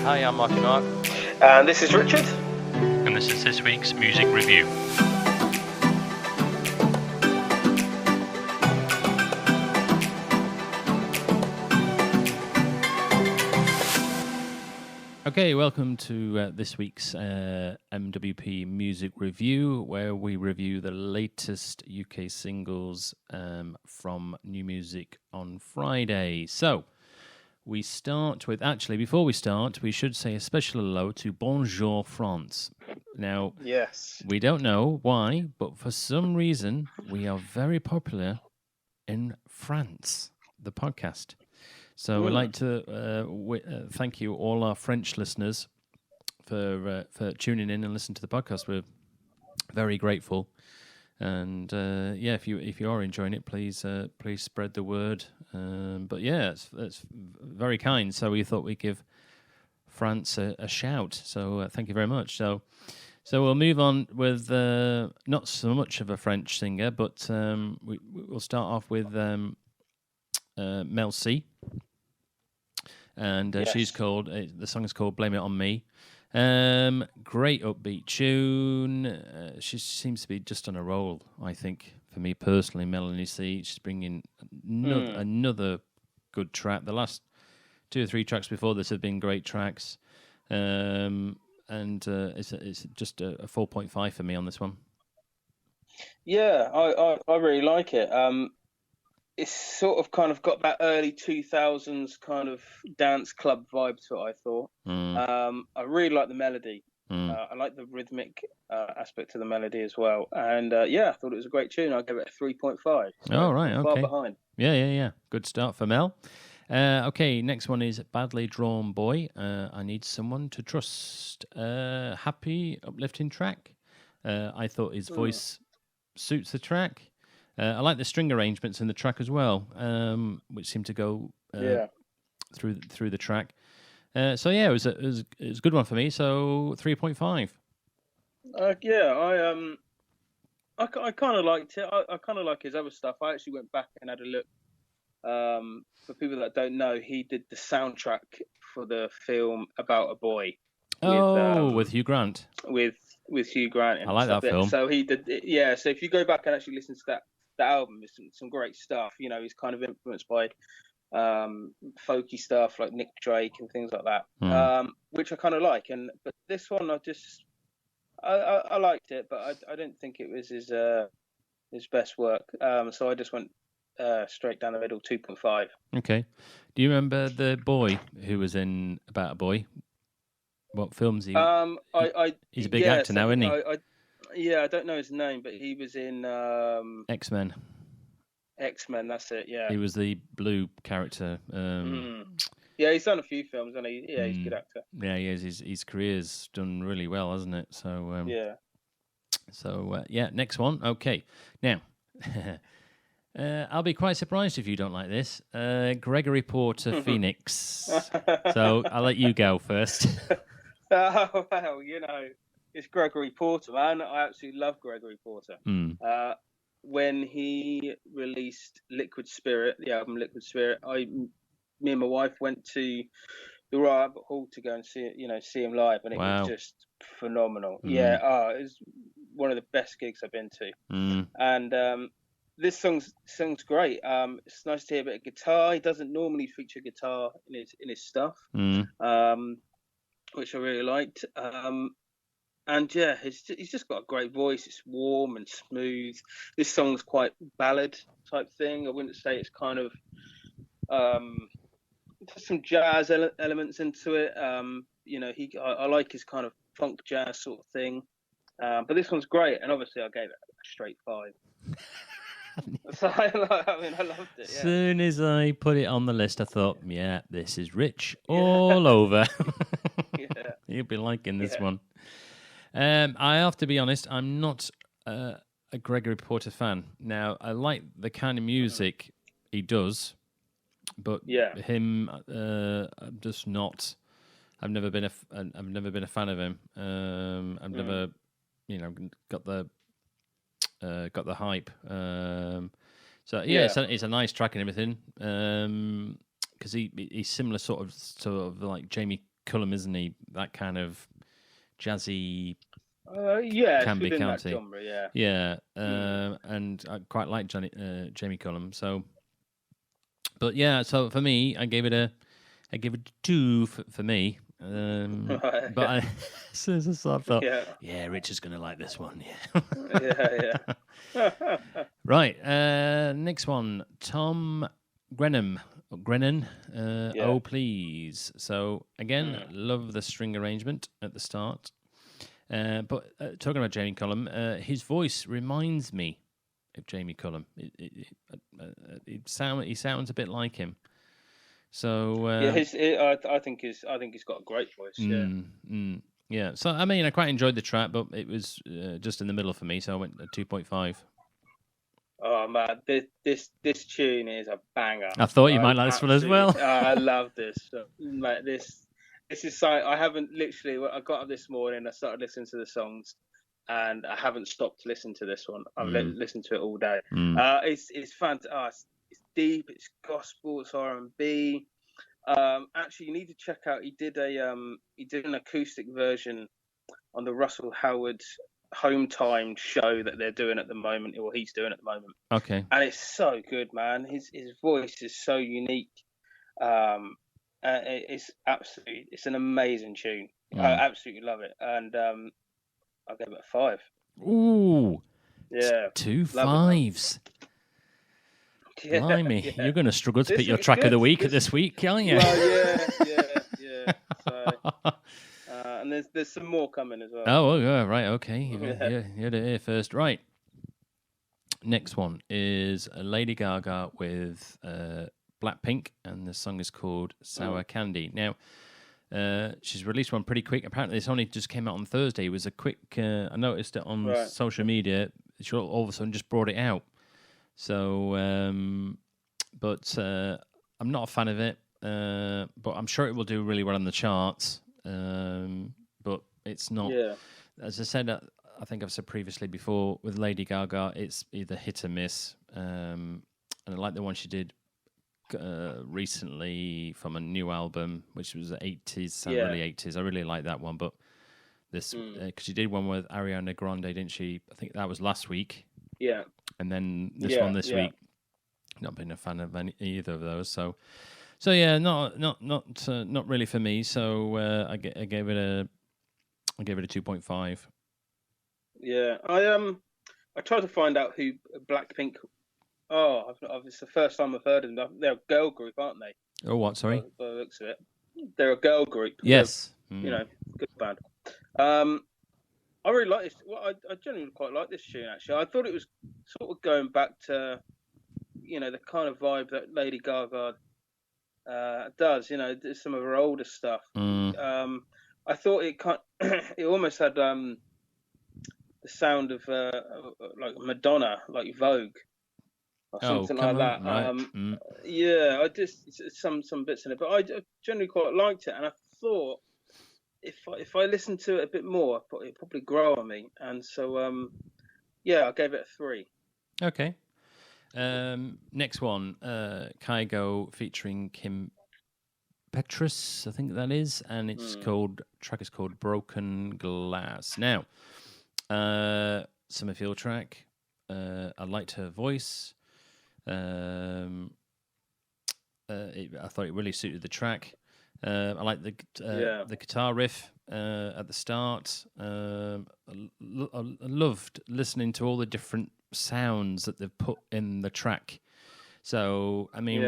Hi, I'm Mark and Mark. And this is Richard. And this is this week's music review. Okay, welcome to this week's MWP music review, where we review the latest UK singles from new music on Friday. So, we start with, before we start, we should say a special hello to Bonjour France. Now, Yes, we don't know why, but for some reason, we are very popular in France, the podcast. So we'd like to thank you, all our French listeners, for tuning in and listening to the podcast. We're very grateful. And if you are enjoying it, please spread the word. But yeah, it's very kind. So we thought we'd give France a shout. So thank you very much. So we'll move on with not so much of a French singer, but we'll start off with Mel C. And she's called, the song is called Blame It On Me. Great upbeat tune. She seems to be just on a roll, I think, for me personally. Melanie C, she's bringing another good track. The last 2 or 3 tracks before this have been great tracks. And it's just a 4.5 for me on this one. Yeah, I really like it. It's sort of kind of got that early 2000s kind of dance club vibe to it, I thought. I really like the melody. I like the rhythmic aspect of the melody as well. And I thought it was a great tune. I'll give it a 3.5. So oh, right, okay. Far behind. Yeah. Good start for Mel. Okay, next one is Badly Drawn Boy. I Need Someone to Trust. Happy, uplifting track. I thought his voice suits the track. I like the string arrangements in the track as well, which seem to go through the track. It was a good one for me. So 3.5. I kind of liked it. I kind of like his other stuff. I actually went back and had a look. For people that don't know, he did the soundtrack for the film About a Boy. With Hugh Grant. With Hugh Grant. I like that film. So he did. Yeah. So if you go back and actually listen to that album, it's some great stuff. You know, he's kind of influenced by folky stuff like Nick Drake and things like that, which I kind of like. But this one, I liked it, but I didn't think it was his best work. So I just went straight down the middle, 2.5. Okay. Do you remember the boy who was in About a Boy? What films he? He's a big actor now, isn't he? I don't know his name, but he was in X-Men. X-Men, that's it. Yeah. He was the blue character. Yeah, he's done a few films, and he's a good actor. Yeah, he is. His career's done really well, hasn't it? So next one. Okay, now I'll be quite surprised if you don't like this. Gregory Porter, Phoenix. So I'll let you go first. Oh, well, it's Gregory Porter, man. I absolutely love Gregory Porter. When he released Liquid Spirit, the album Liquid Spirit, me and my wife went to the Royal Albert Hall to go and see him live, and it was just phenomenal. It was one of the best gigs I've been to. And this song's great. It's nice to hear a bit of guitar. He doesn't normally feature guitar in his stuff, which I really liked. He's just got a great voice. It's warm and smooth. This song's quite ballad type thing. I wouldn't say it's kind of there's some jazz elements into it. I like his kind of funk jazz sort of thing. But this one's great, and obviously I gave it a straight 5. So I loved it. Yeah. Soon as I put it on the list, I thought, this is Rich all over. You'll be liking this one. I have to be honest, I'm not a Gregory Porter fan. Now, I like the kind of music he does, but him, I'm just not. I've never been a fan of him. I've never, got the hype. It's a nice track and everything. Because he's similar sort of like Jamie Cullum, isn't he? That kind of jazzy. Yeah, can be within county. that genre, yeah. Yeah, and I quite like Jamie Cullum. So, but yeah, so for me, I gave it a 2 for me. But as soon as I saw, I thought, yeah, Rich is going to like this one. Yeah. Yeah. Right. Next one, Tom Grennan. Oh, please. So again, love the string arrangement at the start. But talking about Jamie Cullum, his voice reminds me of Jamie Cullum. He sounds a bit like him. So I think he's got a great voice. Yeah. So I mean, I quite enjoyed the track, but it was just in the middle for me, so I went 2.5. Oh man, this tune is a banger. I thought you might like this one as well. I love this. Like this is something I haven't literally. I got up this morning, I started listening to the songs, and I haven't stopped to listen to this one. I've listened to it all day. It's fantastic. It's deep. It's gospel. It's R&B. Actually, you need to check out. He did an acoustic version on the Russell Howard Home Time show that they're doing at the moment, or he's doing at the moment. Okay. And it's so good, man. His voice is so unique. It's an amazing tune. I absolutely love it, and I'll give it a 5. Ooh. Yeah. 2 5s. Blimey, you're going to struggle to pick your track of the week this week, aren't you? Well, yeah. So, and there's some more coming as well. Oh, yeah, right, okay. You had it here first. Right. Next one is Lady Gaga with Blackpink, and the song is called Sour Candy. Now, she's released one pretty quick. Apparently, this only just came out on Thursday. It was a quick... I noticed it on social media. She all of a sudden just brought it out. So, but I'm not a fan of it, but I'm sure it will do really well on the charts. But it's not, as I said, I think I've said previously before, with Lady Gaga, it's either hit or miss. And I like the one she did recently from a new album, which was the 80s, really 80s. I really like that one, but this, because she did one with Ariana Grande, didn't she? I think that was last week. Yeah. And then this one this week, not been a fan of either of those. So yeah, not really for me. So I gave it a 2.5. Yeah, I tried to find out who Blackpink. Oh, it's the first time I've heard of them. They're a girl group, aren't they? Oh, what? Sorry. By the looks of it, they're a girl group. Yes. Good band. I really like this. Well, I genuinely quite like this tune, actually. I thought it was sort of going back to, the kind of vibe that Lady Gaga does. Some of her older stuff. I thought it almost had the sound of like Madonna, like Vogue, or something like that. Right. Yeah, I just some bits in it, but I generally quite liked it, and I thought, if I listen to it a bit more, it'll probably grow on me. And so, I gave it a 3. Okay. Next one, Kygo featuring Kim Petras, I think that is, and it's track is called Broken Glass. Now, Summerfield track. I liked her voice. I thought it really suited the track. I like the guitar riff at the start. I loved listening to all the different sounds that they've put in the track. So I mean,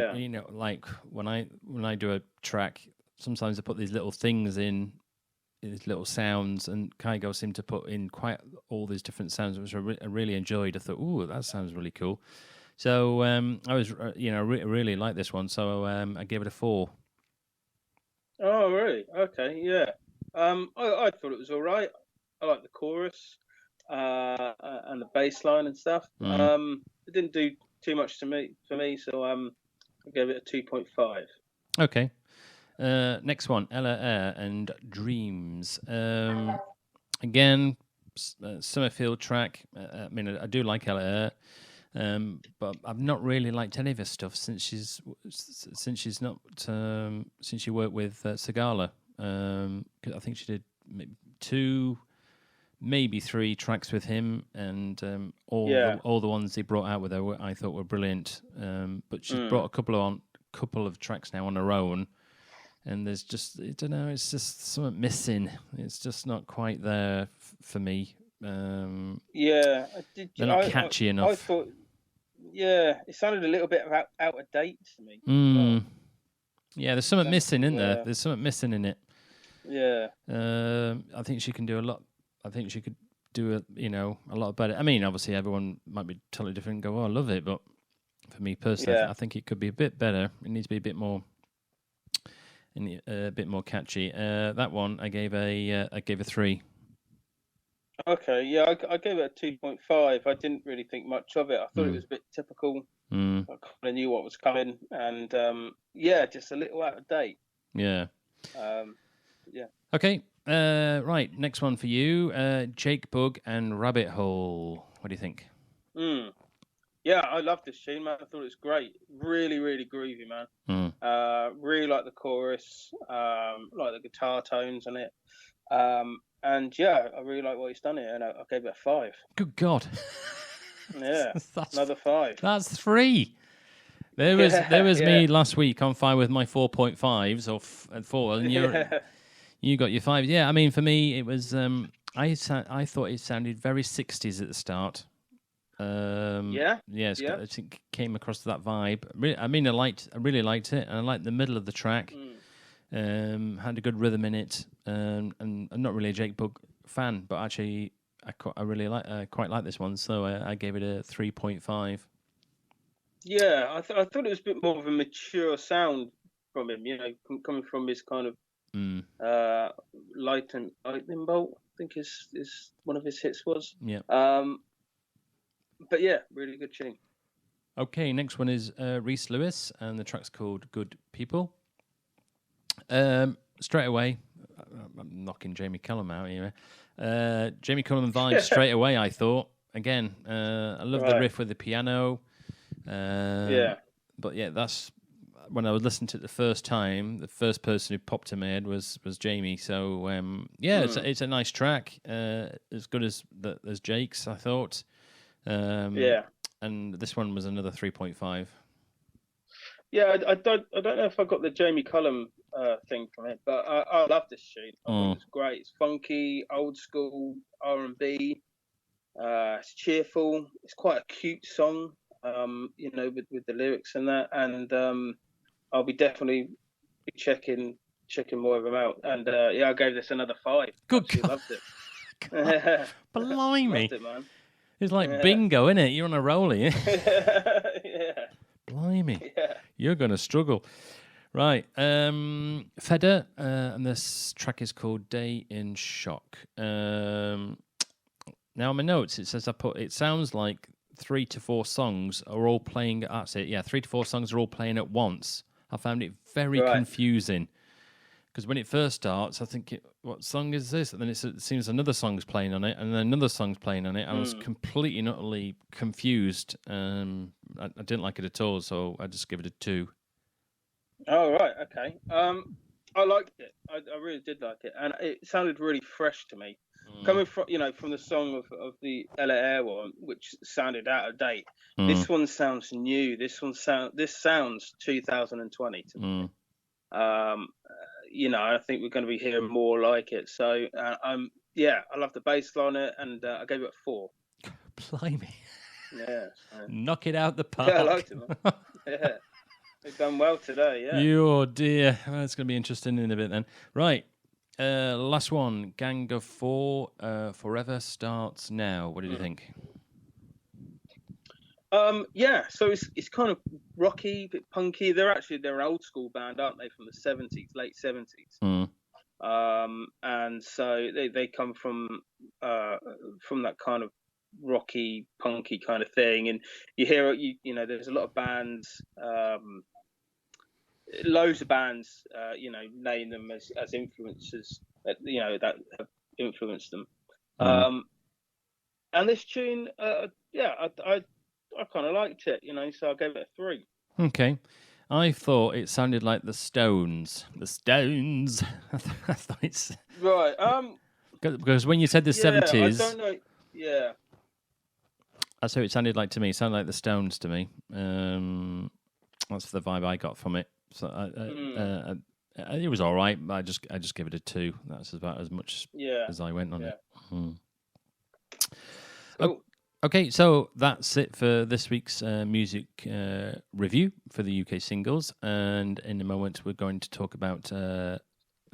like when I do a track, sometimes I put these little things in, these little sounds, and Kygo seemed to put in quite all these different sounds, which I really enjoyed. I thought, ooh, that sounds really cool. So I was, really like this one. So I gave it a 4. Oh, really? Okay, yeah. I thought it was all right. I like the chorus and the bass line and stuff. It didn't do too much for me, so I gave it a 2.5. Okay. Next one, Elle Eyre and Dreams. Again, Summerfield track. I mean, I do like Elle Eyre. But I've not really liked any of her stuff since she worked with Segala. 'cause I think she did 2, maybe 3 tracks with him, and all the ones he brought out with her I thought were brilliant. But she's brought a couple of tracks now on her own, and there's just, I don't know, it's just something missing. It's just not quite there for me. They're not catchy enough. I thought, it sounded a little bit out of date to me. Well. Yeah, there's something missing in there. There's something missing in it. Yeah. I think she can do a lot. I think she could do a lot better. I mean, obviously, everyone might be totally different and go, "Oh, I love it," but for me personally, I think it could be a bit better. It needs to be a bit more catchy. That one I gave a 3. Okay, yeah, I gave it a 2.5. I didn't really think much of it. I thought it was a bit typical. I kind of knew what was coming, and just a little out of date. Yeah. Yeah. Okay. Right. Next one for you. Jake Bugg and Rabbit Hole. What do you think? Yeah, I love this tune, man. I thought it was great. Really, really groovy, man. Really like the chorus. Like the guitar tones on it. And yeah, I really like what he's done here, and I gave it a 5. Good God. Yeah, another 5. That's 3. There was me last week on fire with my 4.5s or 4, and you got your 5. Yeah, I mean, for me, it was. I thought it sounded very 60s at the start. Yes, I think it came across to that vibe. I really liked it, and I liked the middle of the track. Had a good rhythm in it, and I'm not really a Jake Bugg fan, but actually I really quite like this one, so I gave it a 3.5. Yeah, I thought it was a bit more of a mature sound from him, coming from his kind of Lightning Bolt, I think is one of his hits was. Yeah. But yeah, really good tune. Okay, next one is Rhys Lewis, and the track's called Good People. Straight away, I'm knocking Jamie Cullum out here. Jamie Cullum vibe straight away, I thought. Again, I love the riff with the piano. But yeah, that's when I was listening to it the first time. The first person who popped in my head was Jamie. So it's a nice track. As good as Jake's, I thought. And this one was another 3.5. Yeah, I don't know if I got the Jamie Cullum thing from it, but I love this tune. I think it's great. It's funky, old school R&B. It's cheerful. It's quite a cute song. With the lyrics and that, and I'll be definitely checking more of them out. And I gave this another 5. Good God. Loved it. Blimey. Loved it, man. It's like bingo, isn't it? You're on a roll here. Yeah. Blimey. Yeah. You're going to struggle. Right. Feder, and this track is called Day in Shock. Now, on my notes, it says it sounds like 3 to 4 songs are all playing. That's it. Yeah, 3 to 4 songs are all playing at once. I found it very confusing. Because when it first starts, I think, what song is this? And then it seems another song's playing on it, and then another song's playing on it. I was completely and utterly confused. I didn't like it at all, so I just give it a 2. Oh, right, okay. I liked it. I really did like it, and it sounded really fresh to me. Coming from the song of the Elle Eyre one, which sounded out of date. This one sounds new. This sounds 2020 to me. I think we're going to be hearing more like it. So, I love the bass line on it, and I gave it a 4. Blimey. Yeah. Knock it out the park. Yeah, I liked it, man. Yeah. They've done well today, yeah. Oh, dear. Well, it's going to be interesting in a bit then. Right. Last one. Gang of 4, Forever Starts Now. What did you think? So it's kind of rocky, a bit punky. They're an old school band, aren't they, from the 70s, late 70s. And so they come from that kind of rocky, punky kind of thing. And you hear there's a lot of bands, loads of bands, name them as influencers, that have influenced them. And this tune, I kind of liked it, so I gave it a 3. Okay. I thought it sounded like the Stones. The Stones. I thought it's right. Because when you said the 70s, I don't know. Yeah. That's how it sounded like to me. It sounded like the Stones to me. That's the vibe I got from it. So it was all right. But I just gave it a 2. That's about as much as I went on it. Cool. Okay, so that's it for this week's music review for the UK singles. And in a moment, we're going to talk about, I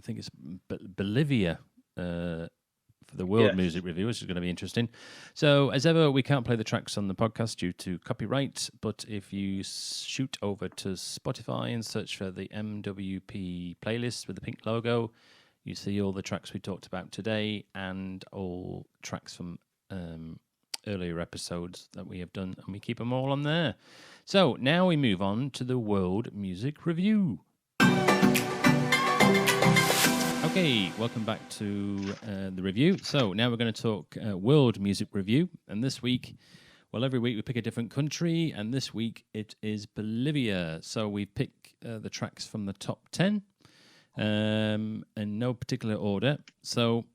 think it's Bolivia for the world music review, which is going to be interesting. So, as ever, we can't play the tracks on the podcast due to copyright. But if you shoot over to Spotify and search for the MWP playlist with the pink logo, you see all the tracks we talked about today and all tracks from earlier episodes that we have done, and we keep them all on there. So now we move on to the World Music Review. Okay, welcome back to the review. So now we're going to talk World Music Review, and this week, well, every week we pick a different country, and this week it is Bolivia. So we pick the tracks from the top 10 in no particular order. So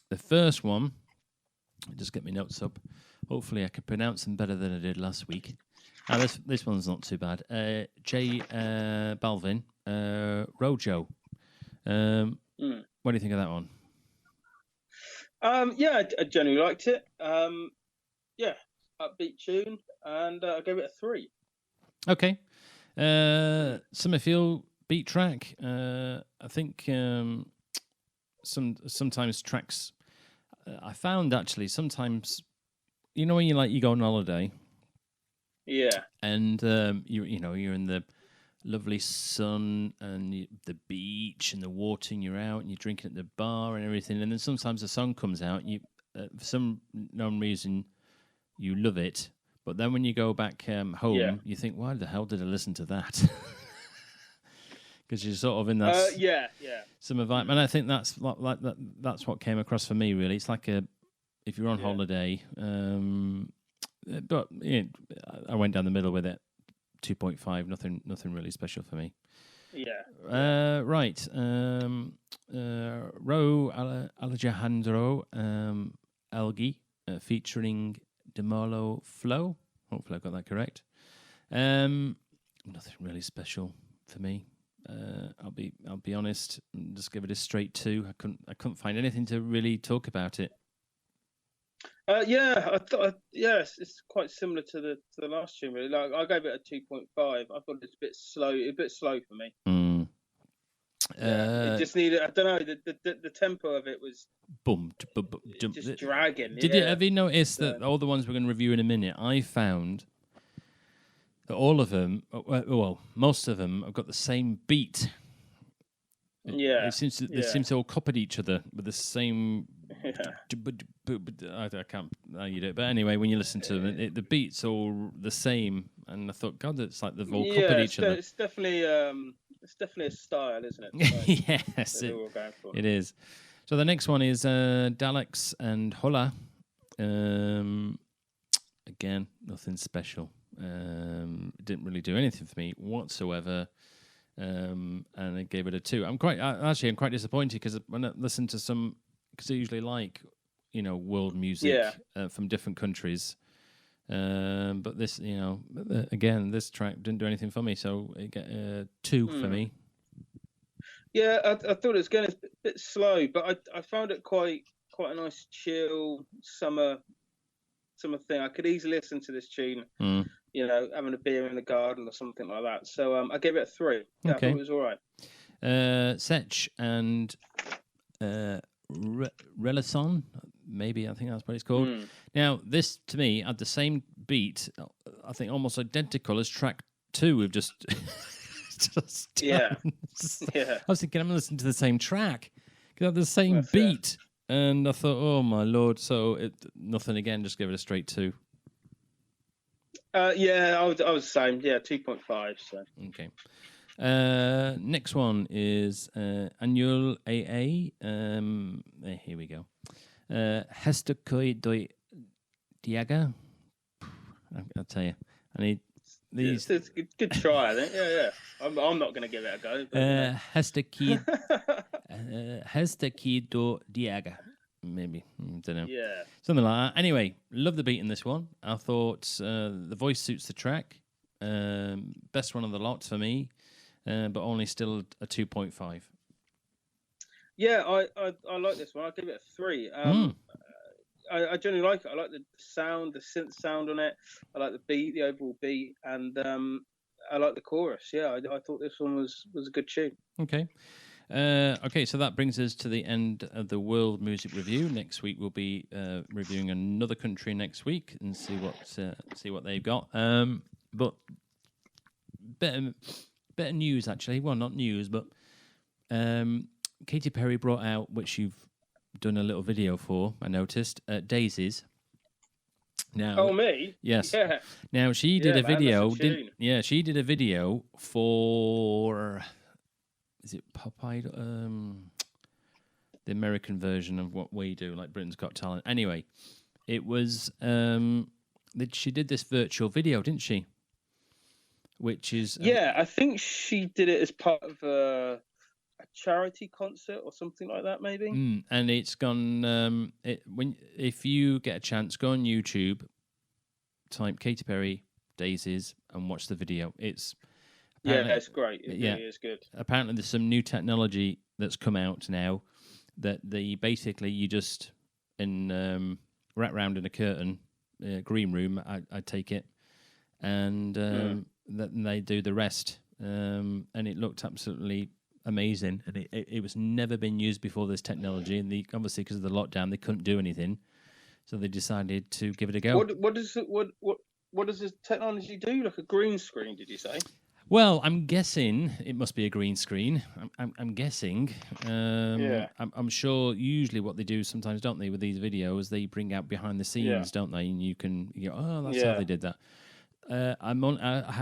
the first one, just get my notes up. Hopefully, I can pronounce them better than I did last week. This one's not too bad. J Balvin, Rojo. What do you think of that one? Yeah, I generally liked it. Yeah, upbeat tune, and I gave it a 3. Okay. Summerfield beat track. I think sometimes tracks. I found actually sometimes, you know, when you go on holiday, and you're in the lovely sun and the beach and the water, and you're out and you're drinking at the bar and everything, and then sometimes a song comes out, you for some known reason you love it, but then when you go back home, you think, why the hell did I listen to that? Because you're sort of in that summer vibe, and I think that's like that. That's what came across for me. Really, it's like if you're on holiday. But I went down the middle with it. 2.5. Nothing really special for me. Yeah. Right. Ro Alejandro Elgi featuring Demolo Flow. Hopefully, I got that correct. Nothing really special for me. I'll be honest and just give it a straight 2. I couldn't find anything to really talk about it. I thought it's quite similar to the last tune really. Like I gave it a 2.5. I thought it's a bit slow for me. It just needed, I don't know, the tempo of it was just dragging. Have you noticed that all the ones we're going to review in a minute, I found that all of them, well, most of them have got the same beat. They seem to all copied each other with the same. I can't you do it, but anyway, when you listen to them, the beats all the same, and I thought, God, it's like they've all copied each other. It's definitely a style, isn't it? Yes, it is. So the next one is Dalex and Hola. Again, nothing special. Didn't really do anything for me whatsoever. And I gave it a 2. I'm quite disappointed because when I listen to some, because I usually like, world music from different countries. But this, again, this track didn't do anything for me, so it got a 2 for me. Yeah, I thought it was getting a bit slow, but I found it quite a nice chill summer thing. I could easily listen to this tune. Having a beer in the garden or something like that. So I gave it a 3. Yeah, I thought it was all right. Sech and Relison, maybe, I think that's what it's called. Now, this, to me, had the same beat, I think almost identical as track 2 we've just done. I was thinking, I'm listening to the same track. It had the same beat. And I thought, oh, my Lord. So, nothing again, just give it a straight 2. I was the same. Yeah, 2.5. So okay. Next one is Annual AA. Here we go. Hestakoi doi Diaga. I'll tell you. I need These it's a good try, I think. Yeah. I'm not going to give it a go. But, Hestakido Diaga. Maybe. Don't know. Yeah. Something like that. Anyway, love the beat in this one. I thought the voice suits the track. Best one of the lot for me, but only still a 2.5. Yeah, I like this one. I'll give it a 3. I generally like it. I like the sound, the synth sound on it. I like the beat, the overall beat, and I like the chorus. Yeah, I thought this one was a good tune. Okay. Okay, so that brings us to the end of the World Music Review. Next week we'll be reviewing another country next week and see what they've got. But better news actually. Well, not news, but Katy Perry brought out, which you've done a little video for, I noticed, Daisies. Now, oh, me? Yes. Yeah. Now she did a video. Man, she did a video for. Is it Popeye? The American version of what we do, like Britain's Got Talent. Anyway, it was. She did this virtual video, didn't she? Which is. Yeah, I think she did it as part of a charity concert or something like that, maybe. And it's gone. If you get a chance, go on YouTube, type Katy Perry Daisies, and watch the video. It's great. It really is good. Apparently, there's some new technology that's come out now that you just wrap around in a curtain, green room. I take it, and then they do the rest. And it looked absolutely amazing, and it was never been used before, this technology, and obviously because of the lockdown they couldn't do anything, so they decided to give it a go. What does this technology do? Like a green screen, did you say? Well, I'm guessing it must be a green screen. I'm guessing. I'm sure usually what they do sometimes, don't they, with these videos, they bring out behind the scenes, don't they, and you go, oh, that's how they did that. I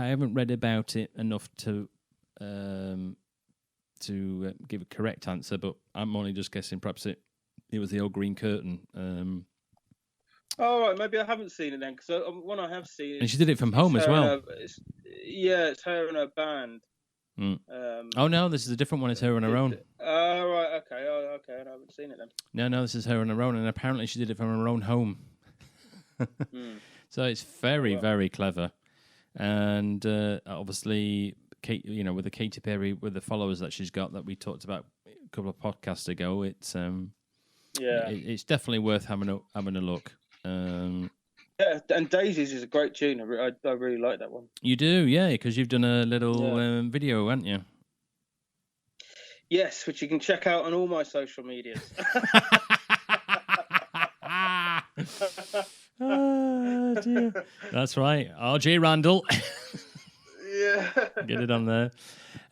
haven't read about it enough to give a correct answer, but I'm only just guessing. Perhaps it was the old green curtain. Oh, right, maybe I haven't seen it then, because one I have seen. And she did it from home as well. It's her and her band. Oh no, this is a different one. It's her on her own. Oh, right, okay. I haven't seen it then. No, this is her on her own, and apparently she did it from her own home. So it's very, very clever, and obviously, Kate, with the Katy Perry, with the followers that she's got, that we talked about a couple of podcasts ago, it's it's definitely worth having a look. Yeah, and Daisies is a great tune. I really like that one. You do, yeah, because you've done a little video, haven't you? Yes, which you can check out on all my social medias. Oh, dear. That's right, RJ Randall. Yeah, get it on there.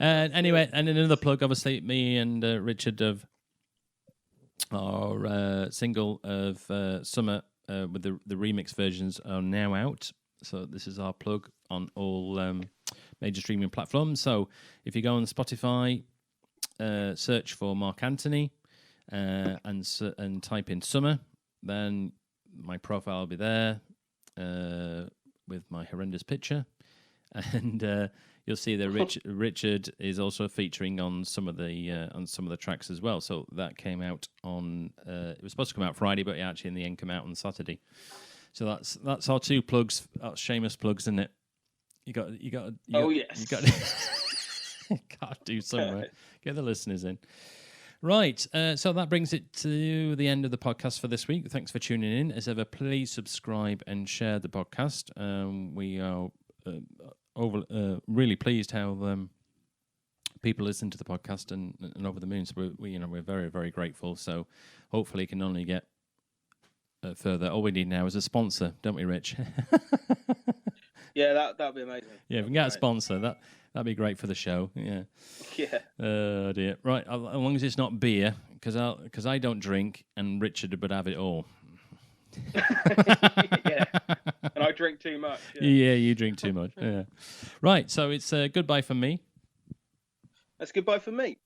Anyway, and another plug, obviously, me and Richard of our single of Summer with the remix versions are now out. So this is our plug on all major streaming platforms. So if you go on Spotify, search for Marc Anthony and type in Summer, then my profile will be there with my horrendous picture, and you'll see that Richard is also featuring on some of the tracks as well. So that came out on it was supposed to come out Friday, but it actually in the end came out on Saturday. So that's our two plugs. That's shameless plugs, isn't it? You got. Yes. You got to do something, right? Get the listeners in. Right, so that brings it to the end of the podcast for this week. Thanks for tuning in. As ever, please subscribe and share the podcast. We are really pleased how people listen to the podcast and over the moon. So we're very, very grateful. So hopefully it can only get further. All we need now is a sponsor, don't we, Rich? Yeah, that'd be amazing. Yeah, if we can get a sponsor, that'd be great for the show. Yeah. Yeah. Oh dear. Right, as long as it's not beer, because I don't drink, and Richard would have it all. Yeah. And I drink too much. Yeah, you drink too much. Yeah. Right, so it's goodbye from me. That's goodbye from me.